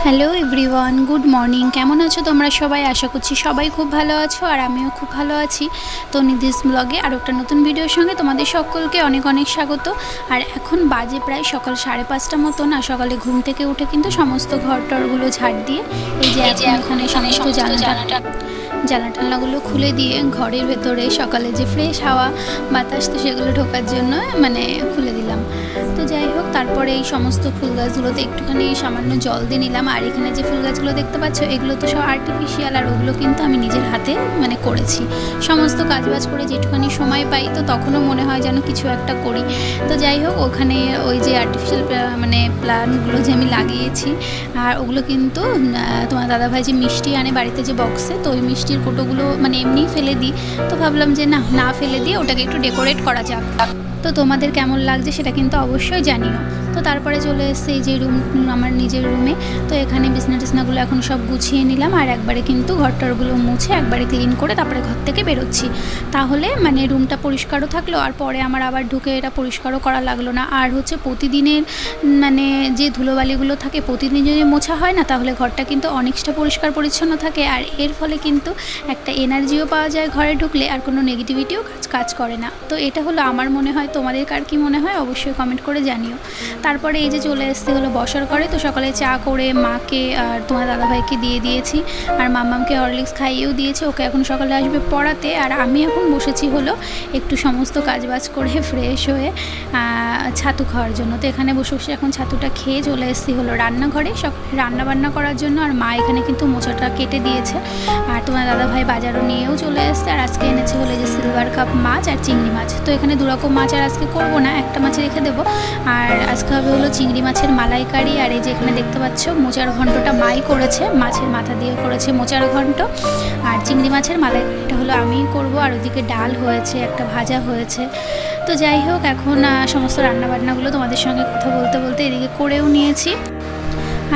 Hello everyone, good morning. কেমন আছো তোমরা সবাই? আশা করছি সবাই খুব ভালো আছো, আর আমিও খুব ভালো আছি। তো নিধিস ব্লগে আর একটা নতুন ভিডিওর সঙ্গে তোমাদের সকলকে অনেক অনেক স্বাগত। আর এখন বাজে প্রায় সকাল 5:30 মতন। আর সকালে ঘুম থেকে উঠে কিন্তু সমস্ত ঘর টরগুলো ঝাড় দিয়ে এই যে এখানে সমস্ত জানাটাগুলো খুলে দিয়ে ঘরের ভেতরে সকালে যে ফ্রেশ হাওয়া বাতাস তো সেগুলো ঢোকার জন্য খুলে দিলাম। তো যাই হোক, তারপরে এই সমস্ত ফুল গাছগুলোতে একটুখানি সামান্য জল দিয়ে নিলাম। আর এখানে যে ফুল গাছগুলো দেখতে পাচ্ছ এগুলো তো সব আর্টিফিশিয়াল, আর ওগুলো কিন্তু আমি নিজের হাতে করেছি। সমস্ত কাজবাজ করে যেটুখানি সময় পাই তো তখনও মনে হয় যেন কিছু একটা করি। তো যাই হোক, ওখানে ওই যে আর্টিফিশিয়াল প্ল্যান্টগুলো যে আমি লাগিয়েছি, আর ওগুলো কিন্তু তোমার দাদাভাই যে মিষ্টি আনে বাড়িতে যে বক্সে, তো ওই মিষ্টির কোটোগুলো এমনিই ফেলে দিই। তো ভাবলাম যে না ফেলে দিয়ে ওটাকে একটু ডেকোরেট করা যাক। তো তোমাদের কেমন লাগছে সেটা কিন্তু অবশ্যই জানিও। তো তারপরে চলে এসেছে এই যে আমার নিজের রুমে। তো এখানে বিছনাগুলো এখন সব গুছিয়ে নিলাম, আর একবারে কিন্তু ঘরটরগুলো মুছে একবারে ক্লিন করে তারপরে ঘর থেকে বেরোচ্ছি। তাহলে রুমটা পরিষ্কারও থাকলো, আর পরে আমার আবার ঢুকে এটা পরিষ্কারও করা লাগলো না। আর হচ্ছে প্রতিদিনের যে ধুলোবালিগুলো থাকে প্রতিদিন যদি মোছা হয় না, তাহলে ঘরটা কিন্তু অনেকটা পরিষ্কার পরিচ্ছন্ন থাকে। আর এর ফলে কিন্তু একটা এনার্জিও পাওয়া যায় ঘরে ঢুকলে, আর কোনো নেগেটিভিটিও কাজ করে না। তো এটা হলো আমার মনে হয়। তোমাদের কার কী মনে হয় অবশ্যই কমেন্ট করে জানিও। তারপরে এই যে চলে এসেছে হলো বসার ঘরে। তো সকালে চা করে মাকে আর তোমার দাদাভাইকে দিয়ে দিয়েছি, আর মাম্মামকে হরলিক্স খাইয়েও দিয়েছি। ওকে এখন সকালে আসবে পড়াতে, আর আমি এখন বসেছি হলো একটু সমস্ত কাজবাজ করে ফ্রেশ হয়ে ছাতু খাওয়ার জন্য। তো এখানে বসে বসে এখন ছাতুটা খেয়ে চলে এসেছি হলো রান্নাঘরে সকালে রান্না করার জন্য। আর মা এখানে কিন্তু মোচাটা কেটে দিয়েছে, আর তোমার দাদাভাই বাজারও নিয়েও চলে এসেছে। আর আজকে এনেছে হলো যে সিলভার কাপ মাছ আর চিংড়ি মাছ। তো এখানে দুরকম মাছ আর আজকে করবো না, একটা মাছ রেখে দেবো। আর আজকে হবে হলো চিংড়ি মাছের মালাইকারি। আর এই যে এখানে দেখতে পাচ্ছ মোচার ঘন্টটা মাই করেছে, মাছের মাথা দিয়ে করেছে মোচার ঘন্ট। আর চিংড়ি মাছের মালাইকারিটা হলো আমিই করব। আর ওদিকে ডাল হয়েছে, একটা ভাজা হয়েছে। তো যাই হোক, এখন সমস্ত রান্নাবান্নাগুলো তোমাদের সঙ্গে কথা বলতে বলতে এদিকে করেও নিয়েছি।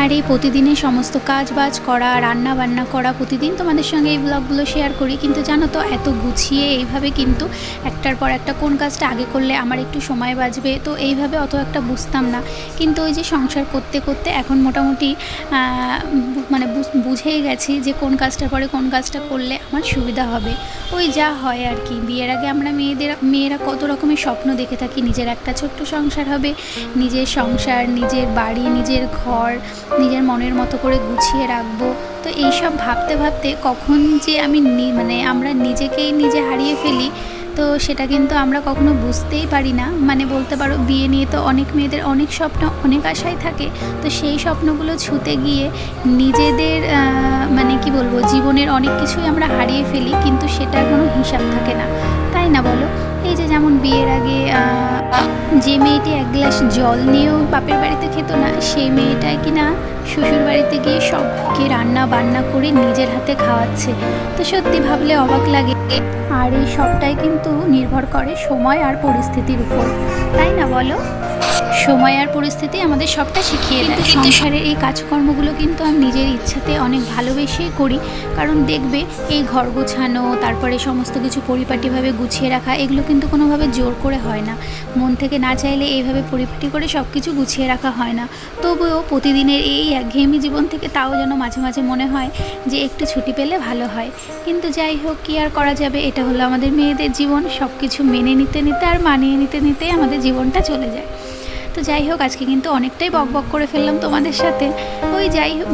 আর এই প্রতিদিনের সমস্ত কাজ বাজ করা, রান্না বান্না করা, প্রতিদিন তোমাদের সঙ্গে এই ব্লগগুলো শেয়ার করি। কিন্তু জানো তো, এত গুছিয়ে এইভাবে কিন্তু একটার পর একটা কোন কাজটা আগে করলে আমার একটু সময় বাঁচবে, তো এইভাবে অত একটা বুঝতাম না। কিন্তু ওই যে সংসার করতে করতে এখন মোটামুটি বুঝেই গেছি যে কোন কাজটার পরে কোন কাজটা করলে আমার সুবিধা হবে। ওই যা হয় আর কি। বিয়ের আগে আমরা মেয়েরা কত রকমের স্বপ্ন দেখে থাকি, নিজের একটা ছোট্ট সংসার হবে, নিজের সংসার, নিজের বাড়ি, নিজের ঘর নিজের মনের মতো করে গুছিয়ে রাখবো। তো এইসব ভাবতে ভাবতে কখন যে আমরা নিজেকেই নিজে হারিয়ে ফেলি, তো সেটা কিন্তু আমরা কখনো বুঝতেই পারি না। বলতে পারো বিয়ে নিয়ে তো অনেক মেয়েদের অনেক স্বপ্ন, অনেক আশাই থাকে। তো সেই স্বপ্নগুলো ছুঁতে গিয়ে নিজেদের কি বলবো, জীবনের অনেক কিছুই আমরা হারিয়ে ফেলি, কিন্তু সেটার কোনো হিসাব থাকে না, তাই না বলো? এই যে যেমন বিয়ের আগে যে মেয়েটি এক গ্লাস জল নিয়েও বাপের বাড়িতে খেত না, সেই মেয়েটাই কিনা শ্বশুর বাড়িতে গিয়ে সবাইকে রান্না বান্না করে নিজের হাতে খাওয়াচ্ছে। তো সত্যি ভাবলে অবাক লাগে। আর এই সবটাই কিন্তু নির্ভর করে সময় আর পরিস্থিতির উপর, তাই না বলো? সময় আর পরিস্থিতি আমাদের সবটা শিখিয়ে দেয়। সংসারের এই কাজকর্মগুলো কিন্তু আমি নিজের ইচ্ছাতে অনেক ভালোবেসেই করি। কারণ দেখবে, এই ঘর গোছানো, তারপরে সমস্ত কিছু পরিপাটিভাবে গুছিয়ে রাখা, এগুলো কিন্তু কোনোভাবে জোর করে হয় না। মন থেকে না চাইলে এইভাবে পরিপাটি করে সব কিছু গুছিয়ে রাখা হয় না। তবুও প্রতিদিনের এই একঘেয়েমি জীবন থেকে তাও যেন মাঝে মাঝে মনে হয় যে একটু ছুটি পেলে ভালো হয়। কিন্তু যাই হোক, কী আর করা যাবে, এটা হলো আমাদের মেয়েদের জীবন। সব কিছু মেনে নিতে নিতে আর মানিয়ে নিতে নিতেই আমাদের জীবনটা চলে যায়। তো যাই হোক, আজকে কিন্তু অনেকটাই বক করে ফেললাম তোমাদের সাথে। ওই যাই হোক,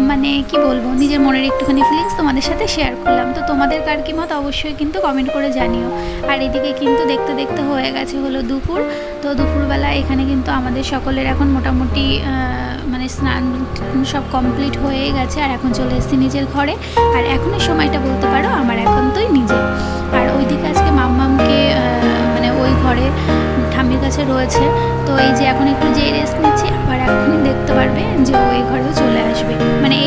কি বলবো, নিজের মনের একটুখানি ফিলিংস তোমাদের সাথে শেয়ার করলাম। তো তোমাদের কার কি মত অবশ্যই কিন্তু কমেন্ট করে জানিও। আর এদিকে কিন্তু দেখতে দেখতে হয়ে গেছে হলো দুপুর। তো দুপুরবেলা এখানে কিন্তু আমাদের সকলের এখন মোটামুটি স্নান সব কমপ্লিট হয়ে গেছে। আর এখন চলে এসেছি নিজের ঘরে। আর এখনের সময়টা বলতে পারো আমার এখন তোই নিজে। আর ওইদিকে আজকে মাম্মামকে ওই ঘরে ঠাম্মির কাছে রয়েছে। তো এই যে এখন একটু যে রেস্ট নিচ্ছি, আবার এখনই দেখতে পারবে যে ওই ঘরেও চলে আসবে।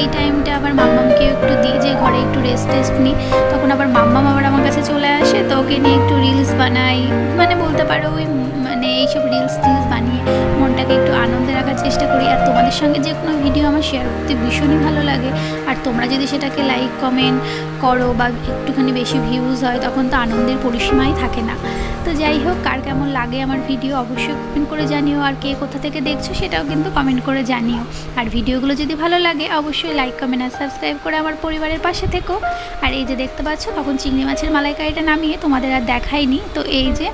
এই টাইমটা আবার মাম্মামকে ভিডিও একটু দিই যে ঘরে একটু রেস্ট নিই, তখন আবার মাম্মা আবার আমার কাছে চলে আসে, তো ওকে নিয়ে একটু রিলস বানাই, মানে বলতে পারো ওই মানে এইসব রিলস বানিয়ে মনটাকে একটু আনন্দে রাখার চেষ্টা করি। আর তোমাদের সঙ্গে যে কোনো ভিডিও আমার শেয়ার করতে ভীষণই ভালো লাগে, আর তোমরা যদি সেটাকে লাইক কমেন্ট করো বা একটুখানি বেশি ভিউজ হয় তখন তো আনন্দের পরিসীমাই থাকে না। তো যাই হোক, কার কেমন লাগে আমার ভিডিও অবশ্যই কমেন্ট করে জানিও, আর কে কোথা থেকে দেখছো সেটাও কিন্তু কমেন্ট করে জানিও। আর ভিডিওগুলো যদি ভালো লাগে অবশ্যই লাইক কমেন্ট আর সাবস্ক্রাইব করে আমার পরিবারের পাশে থেকো। আর এই যে দেখতে পাচ্ছ তখন চিংড়ি মাছের মালাইকারিটা নামিয়ে তোমাদের আর দেখাইনি, তো এই যে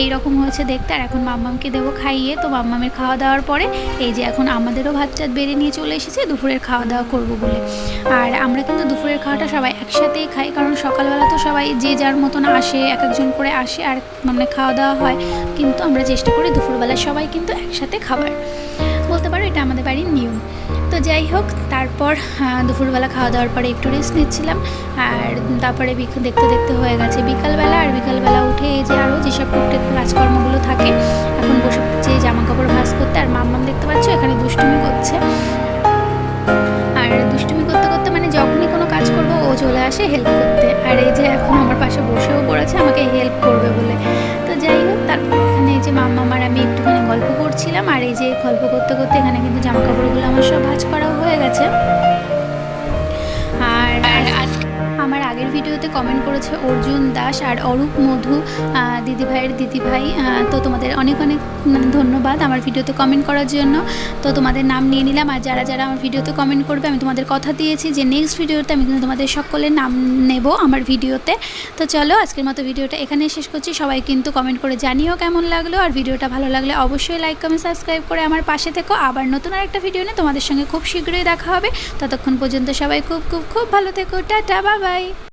এইরকম হয়েছে দেখতে। আর এখন মাম্মামকে দেবো খাইয়ে, তো মাম্মামের খাওয়া দাওয়ার পরে এই যে এখন আমাদেরও ভাত টাত বেড়ে নিয়ে চলে এসেছে দুপুরের খাওয়া দাওয়া করবো বলে। আর আমরা কিন্তু দুপুরের খাওয়াটা সবাই একসাথেই খাই, কারণ সকালবেলা তো সবাই যে যার মতন আসে, এক একজন করে আসে আর মানে খাওয়া দাওয়া হয়, কিন্তু আমরা চেষ্টা করি দুপুরবেলা সবাই কিন্তু একসাথে খাবার, বলতে পারো এটা আমাদের বাড়ির নিয়ম। তো যাই হোক, তারপর দুপুরবেলা খাওয়া দাওয়ার পরে একটু রেস্ট নিচ্ছিলাম, আর তারপরে দেখতে দেখতে হয়ে গেছে বিকালবেলা। আর বিকালবেলা উঠে এই যে আরও যেসব টুকটাক কাজকর্মগুলো থাকে এখন বসে যে জামা কাপড় ভাঁজ করতে। আর মাম্মাম দেখতে পাচ্ছ এখানে দুষ্টুমি করছে, আর দুষ্টুমি করতে করতে মানে যখনই কোনো কাজ করবো ও চলে আসে হেল্প করতে। আর এই যে এখন আমার পাশে বসেও পড়েছে আমাকে হেল্প করবে বলে। তো যাই হোক, তারপর এখানে এই যে মাম্মা আর আমি একটুখানি গল্প করছিলাম, আর এই যে গল্প করতে করতে এখানে কিন্তু জামা কাপড়গুলো আমার সব ভাঁজ করাও হয়ে গেছে। আর আমার আগের ভিডিওতে কমেন্ট করেছে অর্জুন দাস আর অরূপ মধু, দিদিভাইয়ের দিদিভাই, তো তোমাদের অনেক অনেক ধন্যবাদ আমার ভিডিওতে কমেন্ট করার জন্য। তো তোমাদের নাম নিয়ে নিলাম, আর যারা যারা আমার ভিডিওতে কমেন্ট করবে আমি তোমাদের কথা দিয়েছি যে নেক্সট ভিডিওতে আমি কিন্তু তোমাদের সকলের নাম নেব আমার ভিডিওতে। তো চলো আজকের মতো ভিডিওটা এখানে শেষ করছি। সবাই কিন্তু কমেন্ট করে জানিও কেমন লাগলো, আর ভিডিওটা ভালো লাগলে অবশ্যই লাইক কমেন্ট সাবস্ক্রাইব করে আমার পাশে থেকো। আবার নতুন আরেকটা ভিডিও নিয়ে তোমাদের সঙ্গে খুব শীঘ্রই দেখা হবে। ততক্ষণ পর্যন্ত সবাই খুব খুব খুব ভালো থেকো। Tata, bye bye.